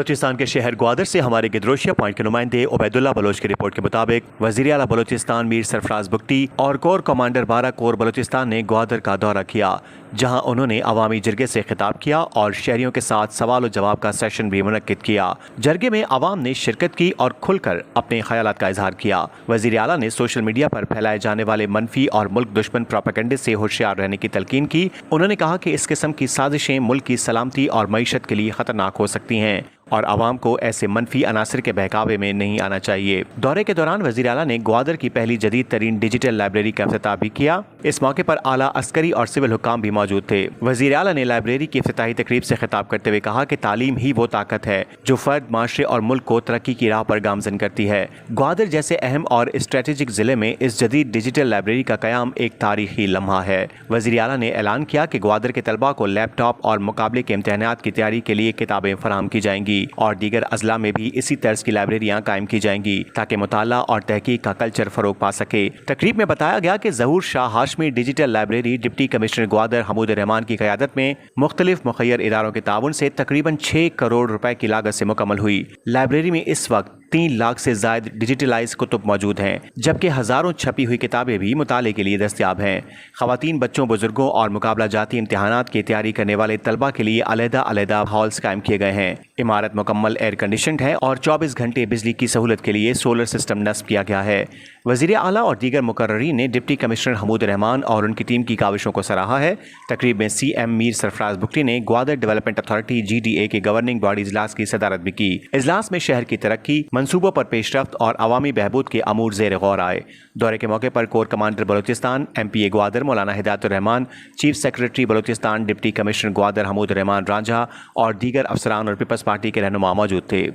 بلوچستان کے شہر گوادر سے ہمارے گدروشیا پوائنٹ کے نمائندے عبیداللہ بلوچ کی رپورٹ کے مطابق وزیر اعلیٰ بلوچستان میر سرفراز بگٹی اور کور کمانڈر 12 کور بلوچستان نے گوادر کا دورہ کیا، جہاں انہوں نے عوامی جرگے سے خطاب کیا اور شہریوں کے ساتھ سوال و جواب کا سیشن بھی منعقد کیا۔ جرگے میں عوام نے شرکت کی اور کھل کر اپنے خیالات کا اظہار کیا۔ وزیر اعلیٰ نے سوشل میڈیا پر پھیلائے جانے والے منفی اور ملک دشمن پروپیگنڈے سے ہوشیار رہنے کی تلقین کی۔ انہوں نے کہا کہ اس قسم کی سازشیں ملک کی سلامتی اور معیشت کے لیے خطرناک ہو سکتی ہیں اور عوام کو ایسے منفی عناصر کے بہکاوے میں نہیں آنا چاہیے۔ دورے کے دوران وزیر اعلیٰ نے گوادر کی پہلی جدید ترین ڈیجیٹل لائبریری کا افتتاح بھی کیا۔ اس موقع پر اعلیٰ عسکری اور سول حکام بھی موجود تھے۔ وزیر اعلیٰ نے لائبریری کی افتتاحی تقریب سے خطاب کرتے ہوئے کہا کہ تعلیم ہی وہ طاقت ہے جو فرد، معاشرے اور ملک کو ترقی کی راہ پر گامزن کرتی ہے۔ گوادر جیسے اہم اور اسٹریٹجک ضلع میں اس جدید ڈیجیٹل لائبریری کا قیام ایک تاریخی لمحہ ہے۔ وزیر اعلیٰ نے اعلان کیا کہ گوادر کے طلباء کو لیپ ٹاپ اور مقابلے کے امتحانات کی تیاری کے لیے کتابیں فراہم کی جائیں گی اور دیگر اضلاع میں بھی اسی طرز کی لائبریریاں قائم کی جائیں گی تاکہ مطالعہ اور تحقیق کا کلچر فروغ پا سکے۔ تقریب میں بتایا گیا کہ Zahoor Shah Hashmi digital library deputy commissioner Gwadar Hamood ur Rehman کی قیادت میں مختلف مخیر اداروں کے تعاون سے تقریباً 6 کروڑ روپے کی لاگت سے مکمل ہوئی۔ لائبریری میں اس وقت 3 لاکھ سے زائد ڈیجیٹلائز کتب موجود ہیں، جبکہ ہزاروں چھپی ہوئی کتابیں بھی مطالعے کے لیے دستیاب ہیں۔ خواتین، بچوں، بزرگوں اور مقابلہ جاتی امتحانات کی تیاری کرنے والے طلبہ کے لیے علیحدہ ہالز قائم کیے گئے ہیں۔ عمارت مکمل ایئر کنڈیشنڈ ہے اور 24 گھنٹے بجلی کی سہولت کے لیے سولر سسٹم نصب کیا گیا ہے۔ وزیر اعلیٰ اور دیگر مقررین نے ڈپٹی کمشنر حمود الرحمان اور ان کی ٹیم کی کاوشوں کو سراہا ہے۔ تقریب میں سی ایم میر سرفراز بگٹی نے گوادر ڈیولپمنٹ اتھارٹی GDA کے گورننگ باڈی اجلاس کی صدارت بھی کی۔ اجلاس میں شہر کی ترقی، منصوبوں پر پیش رفت اور عوامی بہبود کے امور زیر غور آئے۔ دورے کے موقع پر corps commander Balochistan MPA Gwadar Maulana Hidayat ur Rehman, chief secretary Balochistan deputy commissioner Gwadar Hamood ur Rehman Ranjha اور دیگر افسران اور پیپلز پارٹی کے رہنما موجود تھے۔